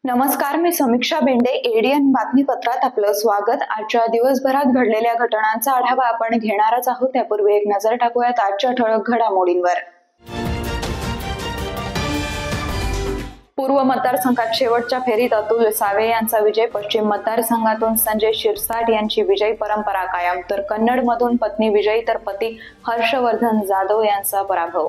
नमस्कार, मी समीक्षा बेंडे. एडीएन बातमीपत्रात आपलं स्वागत. आजच्या दिवसभरात घडलेल्या घटनांचा आढावा आपण घेणारच आहोत. त्यापूर्वी एक नजर टाकूयात आजच्या ठळक घडामोडींवर. पूर्व मतदारसंघात शेवटच्या फेरीत अतुल सावे यांचा विजय. पश्चिम मतदारसंघातून संजय शिरसाट यांची विजयी परंपरा कायम. तर कन्नडमधून पत्नी विजयी तर पती हर्षवर्धन जाधव यांचा पराभव.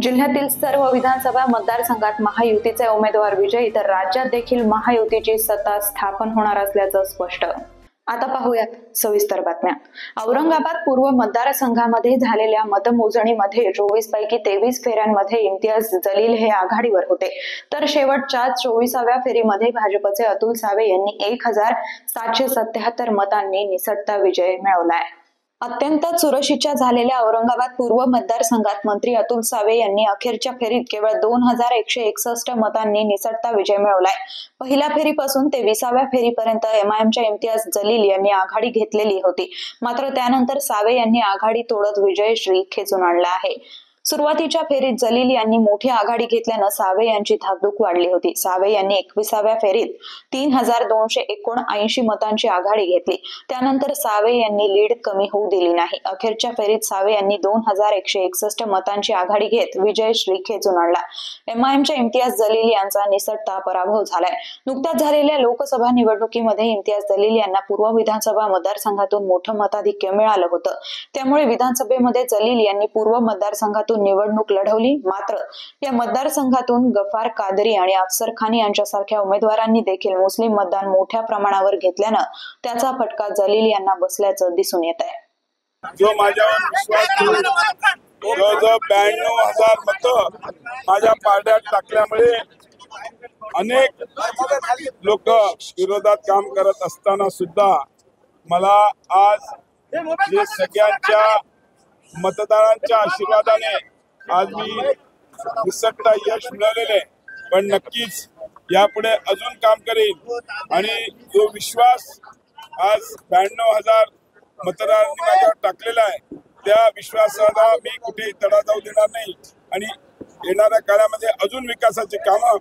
जिल्ह्यातील सर्व विधानसभा मतदारसंघात महायुतीचे उमेदवार विजयी तर राज्यात देखील महायुतीची सत्ता स्थापन होणार असल्याचं स्पष्ट. आता पाहूयात सविस्तर बातम्या. औरंगाबाद पूर्व मतदारसंघामध्ये झालेल्या मतमोजणीमध्ये 24 पैकी 23 फेऱ्यांमध्ये इम्तियाज जलील हे आघाडीवर होते. तर शेवटच्या 24व्या फेरीमध्ये भाजपचे अतुल सावे यांनी 1777 मतांनी निसटता विजय मिळवलाय. अत्यंत चुरशीच्या झालेल्या औरंगाबाद पूर्व मतदारसंघात मंत्री अतुल सावे यांनी अखेरच्या फेरीत केवळ 2161 मतांनी निसटता विजय मिळवलाय. पहिल्या फेरीपासून ते 20व्या फेरीपर्यंत एमआयएमच्या इम्तियाज जलील यांनी आघाडी घेतलेली होती. मात्र त्यानंतर सावे यांनी आघाडी तोडत विजयश्री खेचून आणला आहे. सुरुवातीच्या फेरीत जलील यांनी मोठी आघाडी घेतल्यानं सावे यांची धाकधूक वाढली होती. सावे यांनी 21व्या फेरीत 3279 मतांची आघाडी घेतली. त्यानंतर सावे यांनी लीड कमी होऊ दिली नाही. अखेरच्या फेरीत सावे यांनी 2161 मतांची आघाडी घेत विजयश्री खेचून आणला. एमआयएमच्या इम्तियाज जलील यांचा निसटता पराभव झालाय. नुकत्याच झालेल्या लोकसभा निवडणुकीमध्ये इम्तियाज जलील यांना पूर्व विधानसभा मतदारसंघातून मोठं मताधिक्य मिळालं होतं. त्यामुळे विधानसभेमध्ये जलील यांनी पूर्व मतदारसंघातून निवडणूक लढवली. मात्र या मतदारसंघातून गफार कादरी आणि अफसर खान यांच्यासारख्या उमेदवारांनी देखील मुस्लिम मतदान मोठ्या प्रमाणावर घेतल्यानं त्याचा फटका जलील यांना बसल्याचं दिसून येत आहे. जो माझ्यावर विश्वास ठेवून जवळजवळ 92,000 मतं माझ्या पारड्यात टाकल्यामुळे अनेक लोक विरोधात काम करत असताना सुद्धा मला आज जे सगळ्यांच्या मतदारांच्या आशीर्वादाने आज मी निसटता यश मिळवलेले. पण नक्कीच यापुढे अजून काम करेन आणि जो विश्वास आज 92,000 मतदारांनी माझ्यावर टाकलेला आहे त्या विश्वासाला मी कुठेही तडा जाऊ देणार नाही आणि येणाऱ्या काळामध्ये अजून विकासाची कामं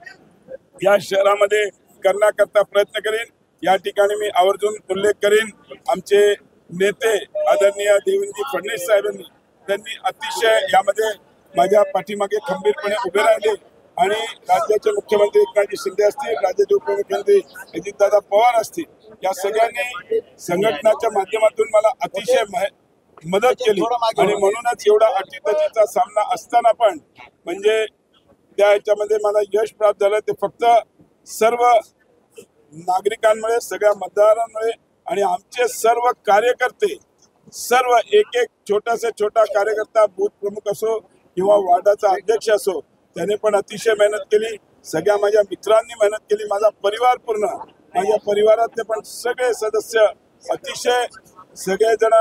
या शहरामध्ये करण्याकरता प्रयत्न करेन. या ठिकाणी मी आवर्जून उल्लेख करेन आमचे नेते आदरणीय देवेंद्र फडणवीस साहेबांनी त्यांनी अतिशय यामध्ये माझ्या पाठीमागे खंबीरपणे उभे राहिले आणि राज्याचे मुख्यमंत्री एकनाथ शिंदे असतील, राज्याचे उपमुख्यमंत्री अजितदादा पवार असतील, या सगळ्यांनी संघटनाच्या माध्यमातून मला अतिशय मदत केली आणि म्हणूनच एवढा अटीतटीचा सामना असताना पण म्हणजे त्या ह्याच्यामध्ये मला यश प्राप्त झालं. ते फक्त सर्व नागरिकांमुळे, सगळ्या मतदारांमुळे आणि आमचे सर्व कार्यकर्ते, सर्व एक छोटा कार्यकर्ता, बूथ प्रमुख असो किंवा वार्डाचा अध्यक्ष असो, त्याने पण अतिशय मेहनत केली. सगळ्या माझ्या मित्रांनी मेहनत केली. माझा परिवार पूर्ण, माझ्या परिवारातले पण सगळे सदस्य अतिशय सगळेजण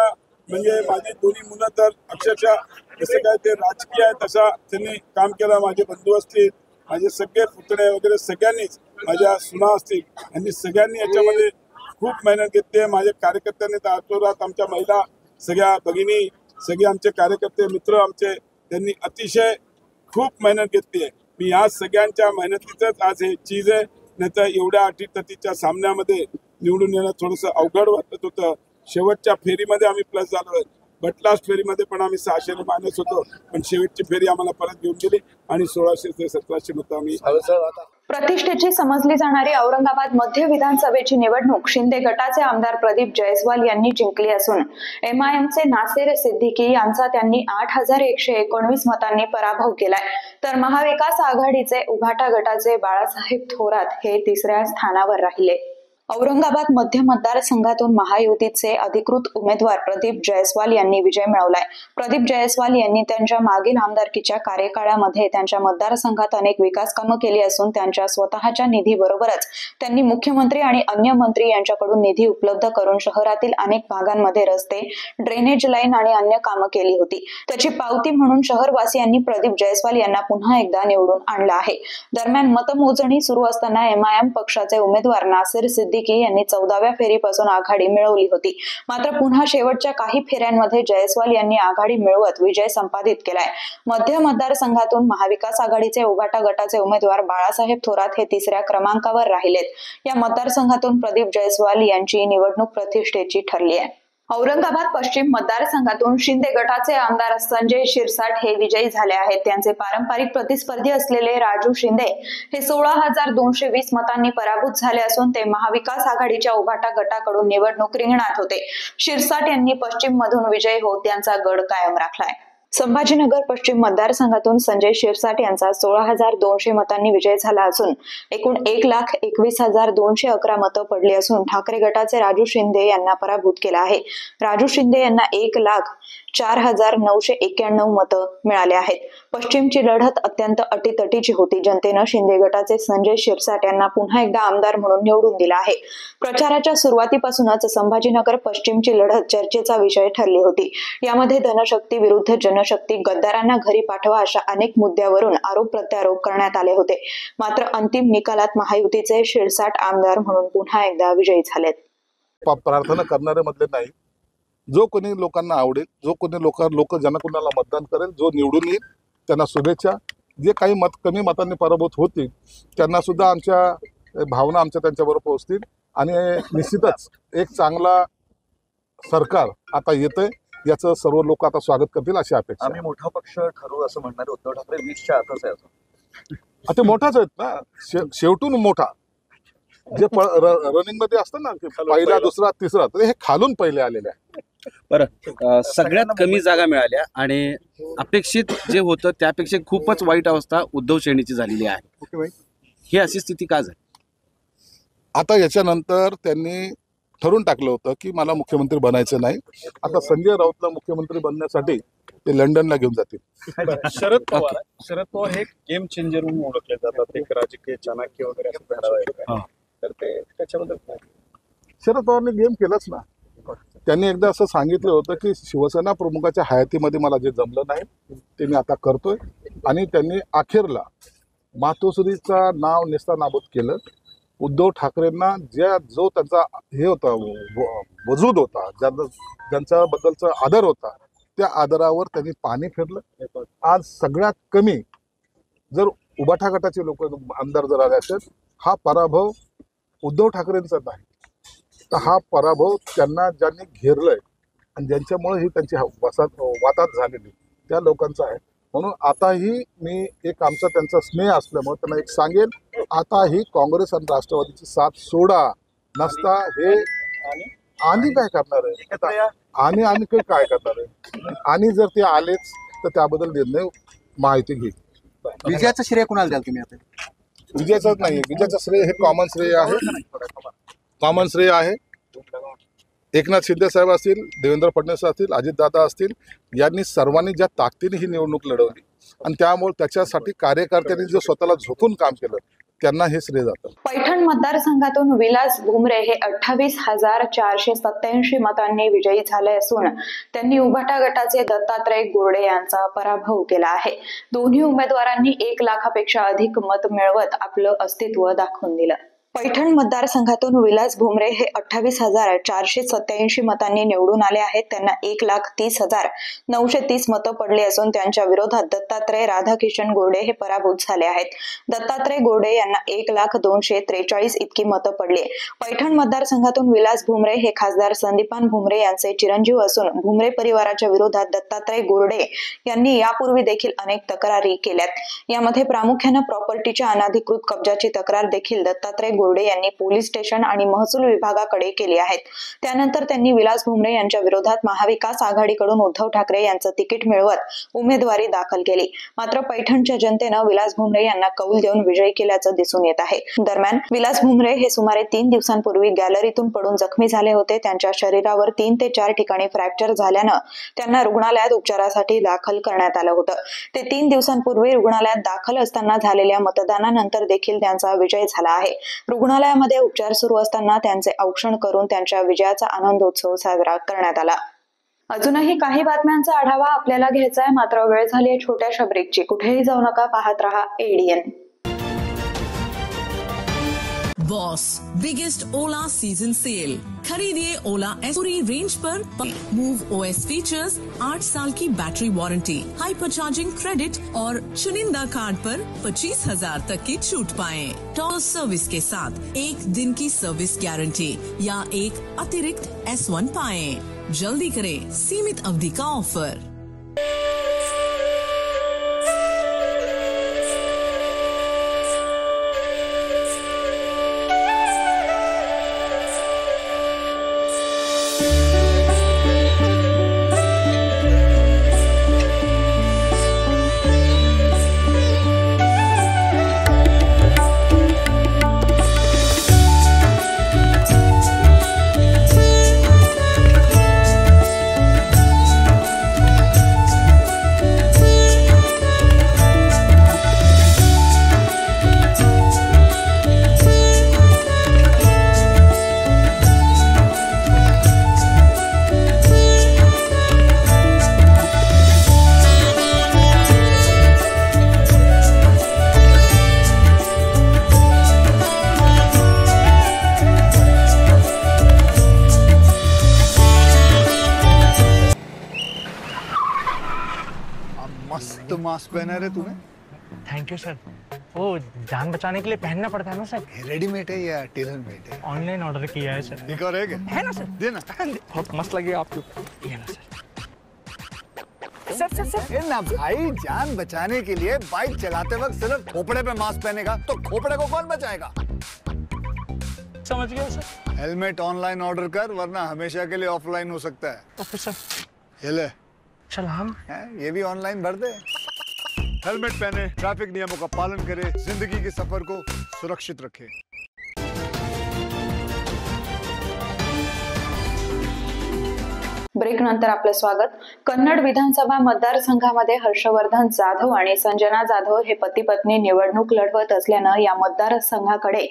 म्हणजे माझी दोन्ही मुलं तर अक्षरशः जसं काय ते राजकीय आहे तसा त्यांनी काम केलं. माझे बंधू असतील, माझे सगळे पुतणे वगैरे सगळ्यांनीच, माझ्या सुना असतील, यांनी सगळ्यांनी याच्यामध्ये खूप मेहनत घेतली. माझ्या कार्यकर्त्यांनी तर आतोरात आमच्या महिला सगळ्या भगिनी, सगळे आमचे कार्यकर्ते मित्र आमचे, त्यांनी अतिशय खूप मेहनत घेतली आहे. मी या सगळ्यांच्या मेहनतीचंच आज हे चीज आहे. नाही तर एवढ्या अटीतटीच्या सामन्यामध्ये निवडून येणं थोडंसं अवघड वाटत होतं. शेवटच्या फेरीमध्ये आम्ही प्लस झालो, बट लास्ट फेरीमध्ये पण आम्ही 600 मायनस होतो, पण शेवटची फेरी आम्हाला परत घेऊन गेली आणि 1600 ते 1700 मतं आम्ही. प्रतिष्ठेची समजली जाणारी औरंगाबाद मध्य विधानसभेची निवडणूक शिंदे गटाचे आमदार प्रदीप जयस्वाल यांनी जिंकली असून एमआयएमचे नासेर सिद्दीकी यांचा त्यांनी 8119 मतांनी पराभव केलाय. तर महाविकास आघाडीचे उभाटा गटाचे बाळासाहेब थोरात हे 3ऱ्या स्थानावर राहिले. औरंगाबाद मध्य मतदारसंघातून महायुतीचे अधिकृत उमेदवार प्रदीप जयस्वाल यांनी विजय मिळवलाय। प्रदीप जयस्वाल यांनी त्यांच्या मागील आमदारकीच्या कार्यकाळामध्ये त्यांच्या मतदारसंघात अनेक विकास कामं केली असून त्यांच्या स्वतःच्या निधीबरोबरच त्यांनी मुख्यमंत्री आणि अन्य मंत्री यांच्याकडून निधी उपलब्ध करून शहरातील अनेक भागांमध्ये रस्ते, ड्रेनेज लाईन आणि अन्य कामं केली होती। त्याची पावती म्हणून शहरवासियांनी प्रदीप जयस्वाल यांना पुन्हा एकदा निवडून आणलं आहे। दरम्यान मतमोजणी सुरू असताना MIM पक्षाचे उमेदवार नासिर सिद्दीकी यांनी 14व्या फेरीपासून आघाडी मिळवली होती। मात्र पुन्हा शेवटच्या काही फेऱ्यांमध्ये जयस्वाल यांनी आघाडी मिळवत विजय संपादित केलाय। मध्य मतदारसंघातून महाविकास आघाडीचे उभाटा गटाचे उमेदवार बाळासाहेब थोरात हे 3ऱ्या क्रमांकावर राहिलेत। या मतदारसंघातून प्रदीप जयस्वाल यांची निवडणूक प्रतिष्ठेची ठरली आहे। औरंगाबाद पश्चिम मतदारसंघातून शिंदे गटाचे आमदार संजय शिरसाट हे विजयी झाले आहेत। त्यांचे पारंपरिक प्रतिस्पर्धी असलेले राजू शिंदे हे 16,220 मतांनी पराभूत झाले असून ते महाविकास आघाडीच्या उभाटा गटाकडून निवडणूक रिंगणात होते। शिरसाट यांनी पश्चिम मधून विजयी होत त्यांचा गड कायम राखलाय। संभाजीनगर पश्चिम मतदारसंघातून संजय शिरसाट यांचा 16,200 मतांनी विजय झाला असून एकूण 1,21,211 मतं पडली असून ठाकरे गटाचे राजू शिंदे यांना पराभूत केला आहे। राजू शिंदे यांना 1,04,991 मतं मिळाले आहेत। पश्चिमची लढत अत्यंत अटीतटीची होती। जनतेनं शिंदे गटाचे संजय शिरसाट यांना पुन्हा एकदा आमदार म्हणून निवडून दिला आहे। प्रचाराच्या सुरुवातीपासूनच संभाजीनगर पश्चिमची लढत चर्चेचा विषय ठरली होती। यामध्ये धनशक्ती विरुद्ध जनशक्ती, गद्दारांना घरी पाठवा अशा अनेक मुद्द्यावरून आरोप प्रत्यारोप करण्यात आले होते। मात्र अंतिम निकालात महायुतीचे शिरसाट आमदार म्हणून पुन्हा एकदा विजयी झालेत। प्रार्थना करणारे मधले नाही, जो कोणी लोकांना आवडेल, जो कोणी लोक ज्यांना कोणाला मतदान करेल, जो निवडून येईल त्यांना शुभेच्छा। जे काही कमी मतांनी पराभूत होतील त्यांना सुद्धा आमच्या भावना त्यांच्याबरोबर पोहोचतील आणि निश्चितच एक चांगला सरकार आता येतंय, याचं सर्व लोक आता स्वागत करतील अशी अपेक्षा। आम्ही मोठा पक्ष ठरवू असं म्हणणारे उद्धव ठाकरे 20च्या आतच आहे अजून। आता मोठाच आहेत ना, शेवटून मोठा जे रनिंग मध्ये असतं ना, पहिला दुसरा तिसरा, तर हे खालून पहिले आलेले आहे। बरं, सगळ्यात कमी जागा मिळाल्या आणि अपेक्षित जे होतं त्यापेक्षा खूपच वाईट अवस्था उद्धव सेनेची झालेली आहे। ही अशी स्थिती का झाली? आता याच्यानंतर त्यांनी ठरवून टाकलं होतं की मला मुख्यमंत्री बनायचं नाही। आता संजय राऊतला मुख्यमंत्री बनण्यासाठी ते लंडनला घेऊन जातील। शरद पवार हे गेम चेंजर म्हणून ओळखले जातात, एक राजकीय चाणक्य वगैरे असं म्हणावं, तर ते त्याच्याबद्दल काय? शरद पवारने गेम केलाच ना। त्यांनी एकदा असं सांगितलं होतं की शिवसेना प्रमुखाच्या हयातीमध्ये मला जे जमलं नाही ते मी आता करतोय, आणि त्यांनी अखेरला मातोश्रीचा नाव नेस्तानाबूत केलं। उद्धव ठाकरेंना जो त्यांचा हे होता, वजूद होता, ज्यांच्याबद्दलचा आदर होता, त्या आदरावर त्यांनी पाणी फिरलं। आज सगळ्यात कमी जर उभाटा गटाचे लोक आमदार जर आले असेल, हा पराभव उद्धव ठाकरेंचा नाही, तर हा पराभव त्यांना ज्यांनी घेरलंय आणि ज्यांच्यामुळे ही त्यांची वाताहत झालेली त्या लोकांचा आहे। म्हणून आताही मी एक आमचा त्यांचा स्नेह असल्यामुळे त्यांना एक सांगेन, आताही काँग्रेस आणि राष्ट्रवादीची साथ सोडा, नसता हे आणि काय करणार आहे, आणि काय करणार आहे, आणि जर ते आलेच तर त्याबद्दल निर्णय माहिती घेईल। विजयाचं श्रेय कुणाला द्याल तुम्ही? आता विजयाचं नाही, विजयाचं श्रेय हे कॉमन श्रेय आहे। एकनाथ शिंदे साहेब असतील, देवेंद्र फडणवीस असतील, अजितदादा असतील, यांनी सर्वांनी ज्या ताकदीने ही निवडणूक लढवली आणि त्यामुळे त्याच्यासाठी कार्यकर्त्यांनी जो स्वतःला झोकून काम केलं त्यांना हे श्रेय जातं। पैठण मतदारसंघातून विलास भुमरे हे 28,487 मतांनी विजयी झाले असून त्यांनी उभाटा गटाचे दत्तात्रय गोरडे यांचा पराभव केला आहे। दोन्ही उमेदवारांनी 1 लाखापेक्षा अधिक मत मिळवत आपलं अस्तित्व दाखवून दिलं। पैठण मतदारसंघातून विलास भुमरे हे 28,487 मतांनी निवडून आले आहेत। त्यांना 1,30,930 मतं पडली असून त्यांच्या विरोधात दत्तात्रय राधाकिशन गोरडे हे पराभूत झाले आहेत। दत्तात्रय गोरडे यांना 1,243 इतकी मतं पडली। पैठण मतदारसंघातून विलास भुमरे हे खासदार संदीपान भुमरे यांचे चिरंजीव असून भुमरे परिवाराच्या विरोधात दत्तात्रय गोरडे यांनी यापूर्वी देखील अनेक तक्रारी केल्यात। यामध्ये प्रामुख्याने प्रॉपर्टीच्या अनधिकृत कब्जाची तक्रार देखील दत्तात्रय गोरडे बोर्डे यांनी पोलीस स्टेशन आणि महसूल विभागाकडे केली आहेत. त्यानंतर त्यांनी विलास भुमरे यांच्या विरोधात महाविकास आघाडीकडून उद्धव ठाकरे यांचं तिकीट मिळवत उमेदवारी दाखल केली. मात्र पैठणच्या जनतेनं विलास भुमरे यांना कौल देऊन विजयी केल्याचं दिसून येत आहे. दरम्यान विलास भुमरे हे सुमारे 3 दिवसांपूर्वी गॅलरीतून पडून जखमी झाले होते. त्यांच्या शरीरावर 3 ते 4 ठिकाणी फ्रॅक्चर झाल्यानं त्यांना रुग्णालयात उपचारासाठी दाखल करण्यात आलं होतं. ते 3 दिवसांपूर्वी रुग्णालयात दाखल असताना झालेल्या मतदानानंतर देखील त्यांचा विजय झाला आहे. रुग्णालयामध्ये उपचार सुरू असताना त्यांचे औक्षण करून त्यांच्या विजयाचा आनंदोत्सव साजरा करण्यात आला. अजूनही काही बातम्यांचा आढावा आपल्याला घ्यायचा आहे, मात्र वेळ झाली आहे छोट्याशा ब्रेकची. कुठेही जाऊ नका, पाहत रहा ADN. बॉस बिगेस्ट ओला सीजन सेल, खरीदिए ओला एस पूरी रेंज पर मूव OS फीचर्स, 8 साल की battery warranty, hyper charging credit और चुनिंदा कार्ड पर 25,000 तक की छूट पाएं। टॉप सर्विस के साथ 1 दिन की सर्विस गारंटी या एक अतिरिक्त S1 पाएं। जल्दी करें, सीमित अवधि का ऑफर। मस्त मास्क पहना रे तूने। Thank you sir. वो जान बचाने के लिए पहनना पड़ता है ना सर। रेडीमेड है या टेलर मेड है? ऑनलाइन ऑर्डर किया है सर। एक और है ना सर। देना। बहुत मस्त लगे आपको। ये ना सर। सर ना भाई, जान बचाने के लिए बाइक चलाते वक्त सिर्फ खोपड़े पे मास्क पहनेगा तो खोपड़े को कौन बचाएगा? समझ गया सर। हेलमेट ऑनलाइन ऑर्डर कर, वरना हमेशा के लिए ऑफलाइन हो सकता है। Okay sir. ये ले। चल हम ये भी ऑनलाइन भर दे। हेलमेट पहने, ट्रैफिक नियमों का पालन करे, जिंदगी के सफर को सुरक्षित रखे। ब्रेक नंतर आपलं स्वागत. कन्नड विधानसभा मतदारसंघामध्ये हर्षवर्धन जाधव आणि संजना जाधव हे पती पत्नी निवडणूक लढवत असल्यानं या मतदारसंघाकडे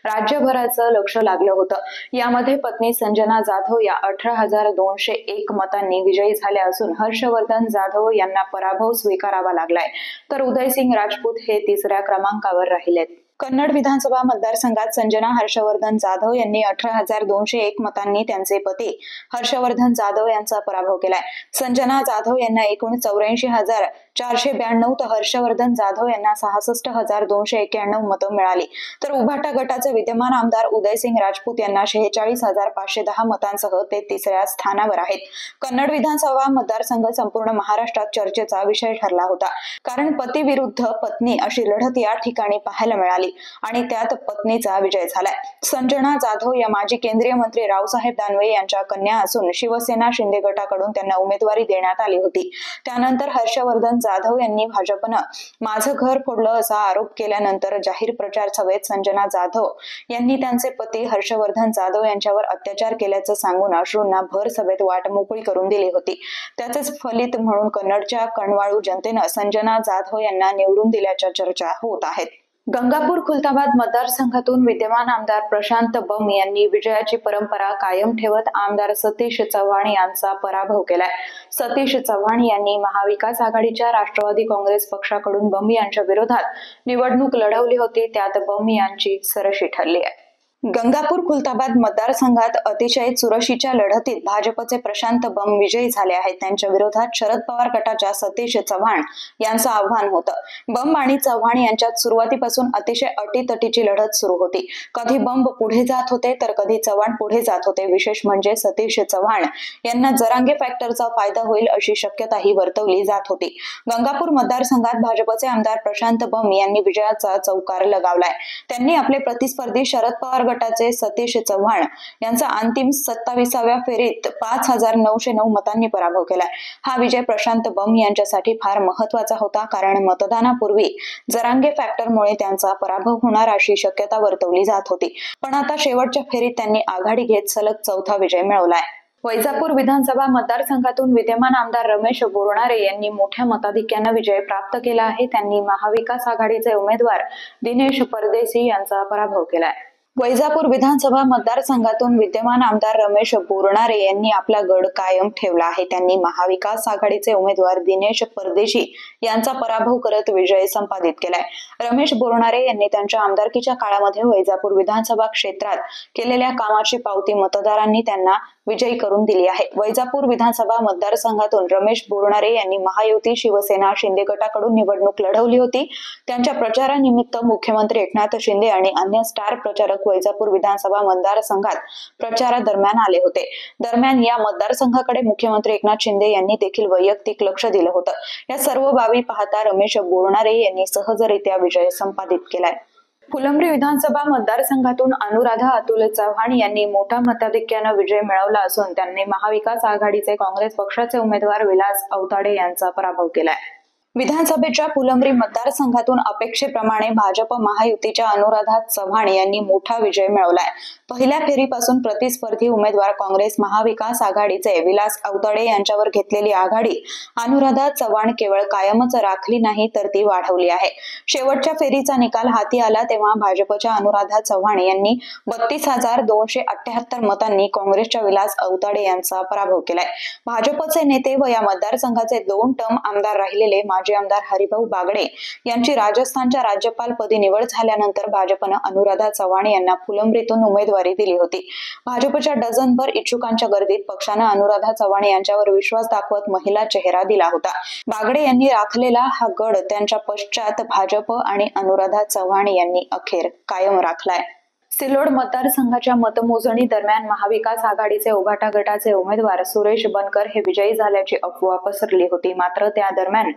राज्यभराचं लक्ष लागलं होतं. यामध्ये पत्नी संजना जाधव या 18,201 मतांनी विजयी झाल्या असून हर्षवर्धन जाधव यांना पराभव स्वीकारावा लागलाय, तर उदयसिंग राजपूत हे 3ऱ्या क्रमांकावर राहिलेत. कन्नड विधानसभा मतदारसंघात संजना हर्षवर्धन जाधव यांनी 18,201 मतांनी त्यांचे पती हर्षवर्धन जाधव यांचा पराभव केलाय. संजना जाधव यांना एकूण 84,492 तर हर्षवर्धन जाधव यांना 66,291 मतं मिळाली. तर उभाटा गटाचे विद्यमान आमदार उदयसिंग राजपूत यांना 46,510 मतांसह ते 3ऱ्या स्थानावर आहेत. कन्नड विधानसभा मतदारसंघ संपूर्ण महाराष्ट्रात चर्चेचा विषय ठरला होता, कारण पती विरुद्ध पत्नी अशी लढत या ठिकाणी पाहायला मिळाली आणि त्यात पत्नीचा विजय झालाय. संजना जाधव या माजी केंद्रीय मंत्री रावसाहेब दानवे यांच्या कन्या असून शिवसेना शिंदे गटाकडून त्यांना उमेदवारी देण्यात आली होती. त्यानंतर हर्षवर्धन जाधव यांनी भाजपनं माझं घर फोडलं असा आरोप केल्यानंतर जाहीर प्रचार सभेत संजना जाधव यांनी त्यांचे पती हर्षवर्धन जाधव यांच्यावर अत्याचार केल्याचं सांगून अश्रूंना भर सभेत वाट मोकळी करून दिली होती. त्याचेच फलित म्हणून कन्नडच्या कणवाळू जनतेनं संजना जाधव यांना निवडून दिल्याच्या चर्चा होत आहेत. गंगापूर खुलताबाद मतदारसंघातून विद्यमान आमदार प्रशांत बम यांनी विजयाची परंपरा कायम ठेवत आमदार सतीश चव्हाण यांचा पराभव केलाय. सतीश चव्हाण यांनी महाविकास आघाडीच्या राष्ट्रवादी काँग्रेस पक्षाकडून बम यांच्या विरोधात निवडणूक लढवली होती. त्यात बम यांची सरशी ठरली आहे. गंगापूर खुलताबाद मतदारसंघात अतिशय चुरशीच्या लढतीत भाजपचे प्रशांत बंब विजयी झाले आहेत. त्यांच्या विरोधात शरद पवार गटाच्या सतीश चव्हाण यांचं आव्हान होतं. बंब आणि चव्हाण यांच्यात सुरुवातीपासून अतिशय अटीतटीची लढत सुरू होती. कधी बंब पुढे जात होते तर कधी चव्हाण पुढे जात होते. विशेष म्हणजे सतीश चव्हाण यांना जरांगे फॅक्टरचा फायदा होईल अशी शक्यताही वर्तवली जात होती. गंगापूर मतदारसंघात भाजपचे आमदार प्रशांत बंब यांनी विजयाचा चौकार लगावलाय. त्यांनी आपले प्रतिस्पर्धी शरद पवार गटाचे सतीश चव्हाण यांचा अंतिम 27व्या फेरीत 5,909 मतांनी पराभव केलाय. हा विजय प्रशांत बंब यांच्यासाठी फार महत्वाचा होता, कारण मतदानापूर्वी जरांगे फॅक्टरमुळे त्यांचा पराभव होणार अशी शक्यता वर्तवली जात होती. पण आता शेवटच्या फेरीत त्यांनी आघाडी घेत सलग चौथा विजय मिळवलाय. वैजापूर विधानसभा मतदारसंघातून विद्यमान आमदार रमेश बोरणारे यांनी मोठ्या मताधिक्याने विजय प्राप्त केला आहे. त्यांनी महाविकास आघाडीचे उमेदवार दिनेश परदेशी यांचा पराभव केलाय. वैजापूर विधानसभा मतदारसंघातून विद्यमान आमदार रमेश बोरणारे यांनी आपला गड कायम ठेवला आहे. त्यांनी महाविकास आघाडीचे उमेदवार दिनेश परदेशी यांचा पराभव करत विजय संपादित केलाय. रमेश बोरणारे यांनी त्यांच्या आमदारकीच्या काळामध्ये वैजापूर विधानसभा क्षेत्रात केलेल्या कामाची पावती मतदारांनी त्यांना विजयी करून दिली आहे. वैजापूर विधानसभा मतदारसंघातून रमेश बोरणारे यांनी महायुती, शिवसेना, शिंदे गटाकडून निवडणूक लढवली होती. त्यांच्या प्रचारानिमित्त मुख्यमंत्री एकनाथ शिंदे आणि अन्य स्टार प्रचारक वैजापूर विधानसभा मतदारसंघात प्रचारादरम्यान आले होते. दरम्यान या मतदारसंघाकडे मुख्यमंत्री एकनाथ शिंदे यांनी देखील वैयक्तिक लक्ष दिलं होतं. या सर्व बाबी पाहता रमेश बोरणारे यांनी सहजरित्या विजय संपादित केलाय. फुलंब्री विधानसभा मतदारसंघातून अनुराधा अतुल चव्हाण यांनी मोठ्या मताधिक्याने विजय मिळवला असून त्यांनी महाविकास आघाडीचे काँग्रेस पक्षाचे उमेदवार विलास अवताडे यांचा पराभव केलाय. विधानसभेच्या फुलंब्री मतदारसंघातून अपेक्षेप्रमाणे भाजप महायुतीच्या अनुराधा चव्हाण यांनी मोठा विजय मिळवलाय. पहिल्या फेरीपासून प्रतिस्पर्धी उमेदवार काँग्रेस महाविकास आघाडीचे विलास अवताडे यांच्यावर घेतलेली आघाडी अनुराधा चव्हाण केवळ कायमच राखली नाही तर ती वाढवली आहे. शेवटच्या फेरीचा निकाल हाती आला तेव्हा भाजपच्या अनुराधा चव्हाण यांनी 32,278 मतांनी काँग्रेसच्या विलास अवताडे यांचा पराभव केलाय. भाजपचे नेते व या मतदारसंघाचे 2 टर्म आमदार राहिलेले माजी आमदार हरिभाऊ बागडे यांची राजस्थानच्या राज्यपालपदी निवड झाल्यानंतर भाजपनं अनुराधा चव्हाण यांना फुलंब्रीतून उमेदवारी दिली होती. भाजपच्या डझनभर इच्छुकांच्या गर्दीत पक्षानं अनुराधा चव्हाण यांच्यावर विश्वास दाखवत महिला चेहरा दिला होता. बागडे यांनी राखलेला हा गड त्यांच्या पश्चात भाजप आणि अनुराधा चव्हाण यांनी अखेर कायम राखलाय. सिल्लोड मतदारसंघाच्या मतमोजणी दरम्यान महाविकास आघाडीचे उभाटा गटाचे उमेदवार सुरेश बनकर हे विजयी झाल्याची अफवा पसरली होती. मात्र त्या दरम्यान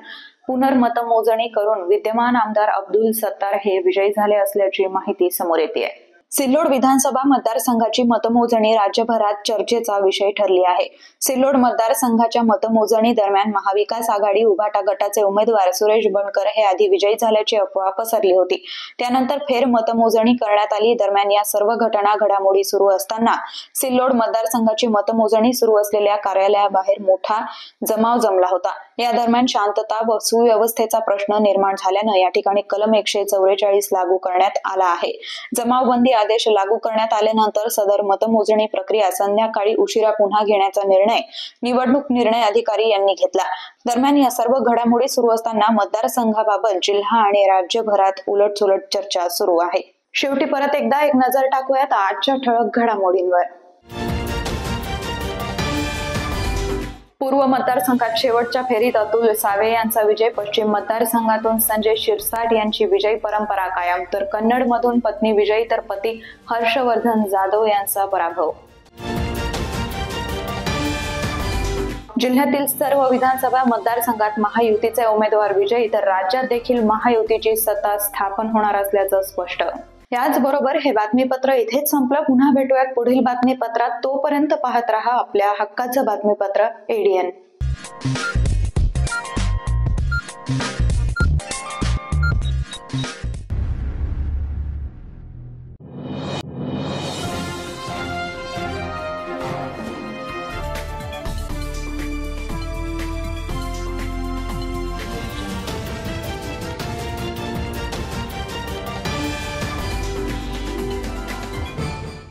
पुनर्मतमोजणी करून विद्यमान आमदार अब्दुल सत्तार हे विजयी झाले असल्याची माहिती समोर येते. सिल्लोड विधानसभा मतदारसंघाची मतमोजणी राज्यभरात चर्चेचा विषय ठरली आहे. सिल्लोड मतदारसंघाच्या मतमोजणी दरम्यान महाविकास आघाडी उभाटा गटाचे उमेदवार सुरेश बनकर हे आधी विजयी झाल्याची अफवा पसरली होती. त्यानंतर फेर मतमोजणी करण्यात आली. दरम्यान या सर्व घडामोडी सुरू असताना सिल्लोड मतदारसंघाची मतमोजणी सुरू असलेल्या कार्यालयाबाहेर मोठा जमाव जमला होता. या दरम्यान शांतता व सुव्यवस्थेचा प्रश्न निर्माण झाल्यानं या ठिकाणी कलम 144 लागू करण्यात आला आहे. जमावबंदी आदेश लागू करण्यात आल्यानंतर सदर मतमोजणी प्रक्रिया संध्याकाळी उशिरा पुन्हा घेण्याचा निर्णय निवडणूक निर्णय अधिकारी यांनी घेतला. दरम्यान या सर्व घडामोडी सुरू असताना मतदारसंघाबाबत जिल्हा आणि राज्यभरात उलटसुलट चर्चा सुरू आहे. शेवटी परत एकदा एक नजर टाकूयात आजच्या ठळक घडामोडींवर. पूर्व मतदारसंघात शेवटच्या फेरीत अतुल सावे यांचा विजय. पश्चिम मतदारसंघातून संजय शिरसाट यांची विजयी परंपरा कायम. तर कन्नडमधून पत्नी विजयी तर पती हर्षवर्धन जाधव यांचा पराभव. जिल्ह्यातील सर्व विधानसभा मतदारसंघात महायुतीचे उमेदवार विजयी तर राज्यात देखील महायुतीची सत्ता स्थापन होणार असल्याचं स्पष्ट. याचबरोबर हे बातमीपत्र इथेच संपलं. पुन्हा भेटूयात पुढील बातमीपत्रात. तोपर्यंत पाहत रहा आपल्या हक्काचं बातमीपत्र ADN.